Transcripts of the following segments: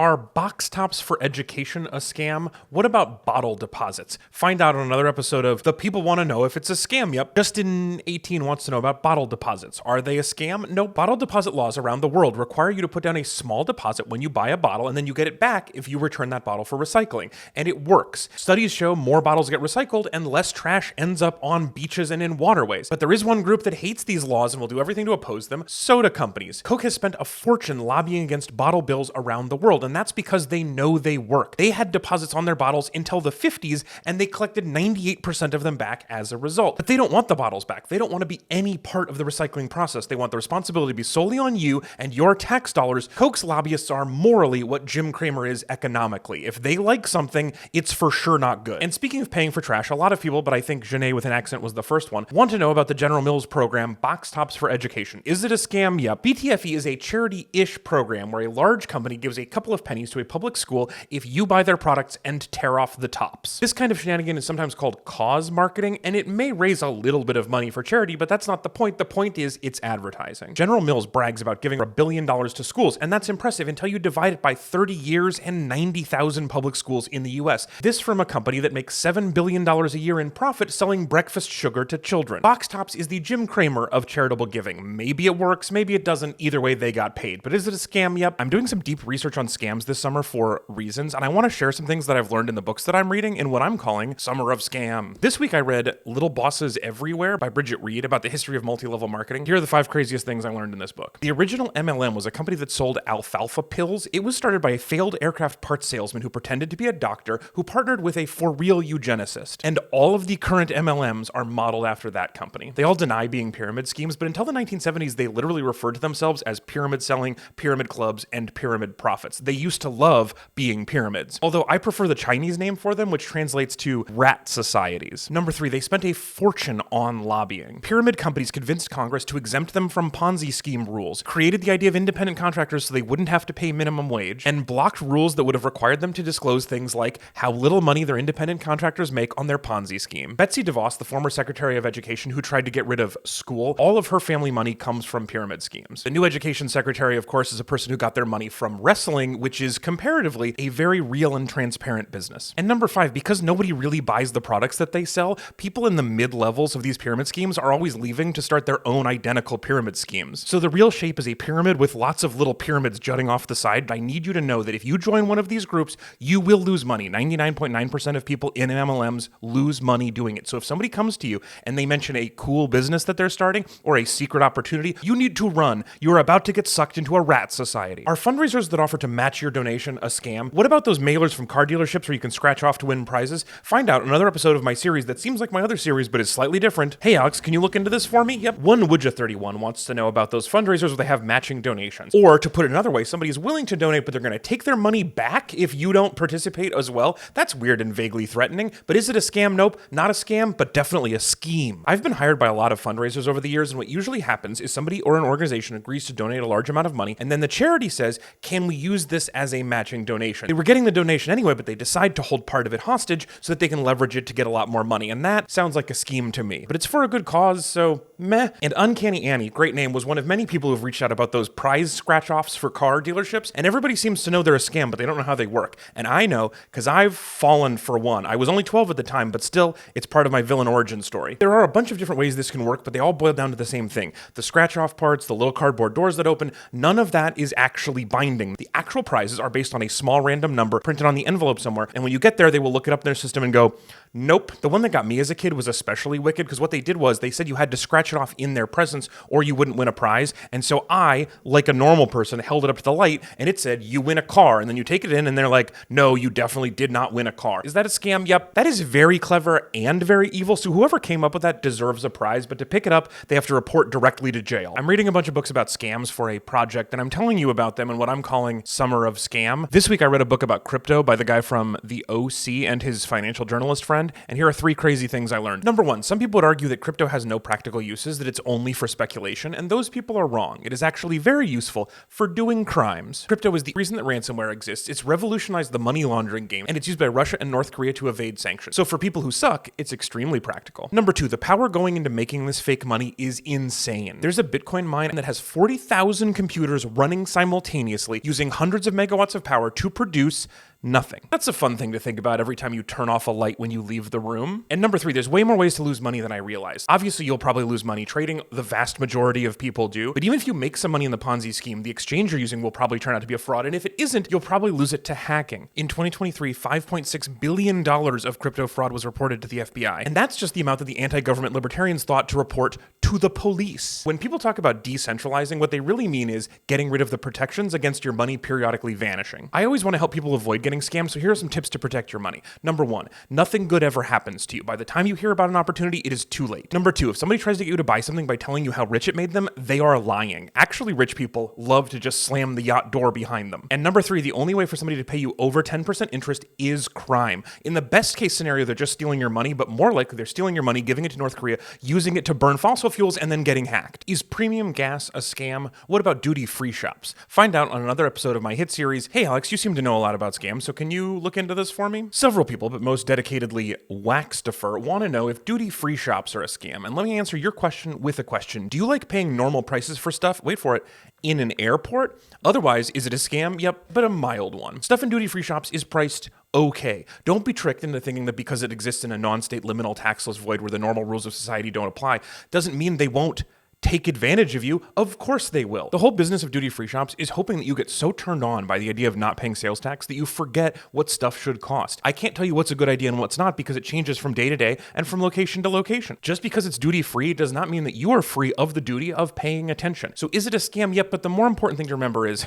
Are box tops for education a scam? What about bottle deposits? Find out on another episode of The People Want to Know If It's a Scam. Yep, Justin18 wants to know about bottle deposits. Are they a scam? No, bottle deposit laws around the world require you to put down a small deposit when you buy a bottle, and then you get it back if you return that bottle for recycling. And it works. Studies show more bottles get recycled and less trash ends up on beaches and in waterways. But there is one group that hates these laws and will do everything to oppose them: soda companies. Coke has spent a fortune lobbying against bottle bills around the world, and that's because they know they work. They had deposits on their bottles until the 50s, and they collected 98% of them back as a result. But they don't want the bottles back. They don't want to be any part of the recycling process. They want the responsibility to be solely on you and your tax dollars. Coke's lobbyists are morally what Jim Cramer is economically. If they like something, it's for sure not good. And speaking of paying for trash, a lot of people, but I think Janae with an accent was the first one, want to know about the General Mills program, Box Tops for Education. Is it a scam? Yep. BTFE is a charity-ish program where a large company gives a couple of pennies to a public school if you buy their products and tear off the tops. This kind of shenanigan is sometimes called cause marketing, and it may raise a little bit of money for charity, but that's not the point. The point is it's advertising. General Mills brags about giving $1 billion to schools, and that's impressive until you divide it by 30 years and 90,000 public schools in the US. This from a company that makes $7 billion a year in profit selling breakfast sugar to children. Box Tops is the Jim Cramer of charitable giving. Maybe it works, maybe it doesn't. Either way, they got paid. But is it a scam? Yep. I'm doing some deep research on scams this summer for reasons, and I want to share some things that I've learned in the books that I'm reading in what I'm calling Summer of Scam. This week I read Little Bosses Everywhere by Bridget Reed about the history of multi-level marketing. Here are the 5 craziest things I learned in this book. The original MLM was a company that sold alfalfa pills. It was started by a failed aircraft parts salesman who pretended to be a doctor who partnered with a for-real eugenicist. And all of the current MLMs are modeled after that company. They all deny being pyramid schemes, but until the 1970s, they literally referred to themselves as pyramid selling, pyramid clubs, and pyramid profits. They used to love being pyramids, although I prefer the Chinese name for them, which translates to rat societies. Number 3, they spent a fortune on lobbying. Pyramid companies convinced Congress to exempt them from Ponzi scheme rules, created the idea of independent contractors so they wouldn't have to pay minimum wage, and blocked rules that would have required them to disclose things like how little money their independent contractors make on their Ponzi scheme. Betsy DeVos, the former Secretary of Education who tried to get rid of school, all of her family money comes from pyramid schemes. The new Education Secretary, of course, is a person who got their money from wrestling, which is comparatively a very real and transparent business. And number 5, because nobody really buys the products that they sell, people in the mid-levels of these pyramid schemes are always leaving to start their own identical pyramid schemes. So the real shape is a pyramid with lots of little pyramids jutting off the side. I need you to know that if you join one of these groups, you will lose money. 99.9% of people in MLMs lose money doing it. So if somebody comes to you and they mention a cool business that they're starting or a secret opportunity, you need to run. You're about to get sucked into a rat society. Are fundraisers that offer to match your donation a scam? What about those mailers from car dealerships where you can scratch off to win prizes? Find out in another episode of my series that seems like my other series but is slightly different. Hey Alex, can you look into this for me? Yep. One Woodja31 wants to know about those fundraisers where they have matching donations. Or to put it another way, somebody is willing to donate but they're going to take their money back if you don't participate as well. That's weird and vaguely threatening. But is it a scam? Nope. Not a scam, but definitely a scheme. I've been hired by a lot of fundraisers over the years, and what usually happens is somebody or an organization agrees to donate a large amount of money, and then the charity says, can we use this as a matching donation? They were getting the donation anyway, but they decide to hold part of it hostage so that they can leverage it to get a lot more money. And that sounds like a scheme to me. But it's for a good cause, so meh. And Uncanny Annie, great name, was one of many people who've reached out about those prize scratch-offs for car dealerships, and everybody seems to know they're a scam, but they don't know how they work. And I know, because I've fallen for one. I was only 12 at the time, but still, it's part of my villain origin story. There are a bunch of different ways this can work, but they all boil down to the same thing. The scratch-off parts, the little cardboard doors that open, none of that is actually binding. The actual prizes are based on a small random number printed on the envelope somewhere, and when you get there, they will look it up in their system and go, nope. The one that got me as a kid was especially wicked, because what they did was they said you had to scratch it off in their presence or you wouldn't win a prize. And so I, like a normal person, held it up to the light and it said, you win a car. And then you take it in and they're like, no, you definitely did not win a car. Is that a scam? Yep. That is very clever and very evil. So whoever came up with that deserves a prize, but to pick it up, they have to report directly to jail. I'm reading a bunch of books about scams for a project, and I'm telling you about them in what I'm calling Summer of Scam. This week I read a book about crypto by the guy from The OC and his financial journalist friend, and here are 3 crazy things I learned. Number 1, some people would argue that crypto has no practical uses, that it's only for speculation, and those people are wrong. It is actually very useful for doing crimes. Crypto is the reason that ransomware exists. It's revolutionized the money laundering game, and it's used by Russia and North Korea to evade sanctions. So for people who suck, it's extremely practical. Number 2, the power going into making this fake money is insane. There's a Bitcoin mine that has 40,000 computers running simultaneously using hundreds of megawatts of power to produce nothing. That's a fun thing to think about every time you turn off a light when you leave the room. And number 3, there's way more ways to lose money than I realized. Obviously, you'll probably lose money trading. The vast majority of people do. But even if you make some money in the Ponzi scheme, the exchange you're using will probably turn out to be a fraud. And if it isn't, you'll probably lose it to hacking. In 2023, $5.6 billion of crypto fraud was reported to the FBI. And that's just the amount that the anti-government libertarians thought to report to the police. When people talk about decentralizing, what they really mean is getting rid of the protections against your money periodically vanishing. I always want to help people avoid getting scammed, so here are some tips to protect your money. Number 1, nothing good ever happens to you. By the time you hear about an opportunity, it is too late. Number 2, if somebody tries to get you to buy something by telling you how rich it made them, they are lying. Actually, rich people love to just slam the yacht door behind them. And number 3, the only way for somebody to pay you over 10% interest is crime. In the best case scenario, they're just stealing your money, but more likely they're stealing your money, giving it to North Korea, using it to burn fossil fuels, and then getting hacked. Is premium gas a scam? What about duty-free shops? Find out on another episode of my hit series, Hey Alex, you seem to know a lot about scams, so can you look into this for me? Several people, but most dedicatedly Waxtifer, want to know if duty-free shops are a scam. And let me answer your question with a question. Do you like paying normal prices for stuff? Wait for it. In an airport? Otherwise, is it a scam? Yep, but a mild one. Stuff in duty-free shops is priced okay. Don't be tricked into thinking that because it exists in a non-state liminal taxless void where the normal rules of society don't apply, doesn't mean they won't take advantage of you. Of course they will. The whole business of duty-free shops is hoping that you get so turned on by the idea of not paying sales tax that you forget what stuff should cost. I can't tell you what's a good idea and what's not because it changes from day to day and from location to location. Just because it's duty-free does not mean that you are free of the duty of paying attention. So is it a scam? Yep, but the more important thing to remember is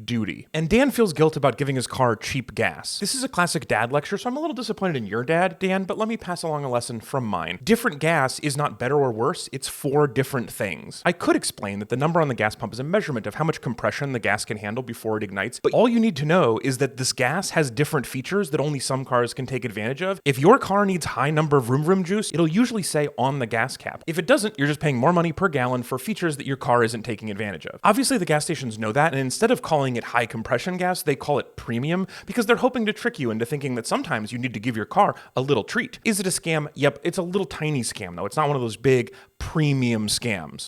duty. And Dan feels guilt about giving his car cheap gas. This is a classic dad lecture, so I'm a little disappointed in your dad, Dan, but let me pass along a lesson from mine. Different gas is not better or worse, it's 4 different things. I could explain that the number on the gas pump is a measurement of how much compression the gas can handle before it ignites, but all you need to know is that this gas has different features that only some cars can take advantage of. If your car needs high number vroom vroom juice, it'll usually say on the gas cap. If it doesn't, you're just paying more money per gallon for features that your car isn't taking advantage of. Obviously, the gas stations know that, and instead of calling it high compression gas, they call it premium because they're hoping to trick you into thinking that sometimes you need to give your car a little treat. Is it a scam? Yep, it's a little tiny scam though. It's not one of those big premium scams.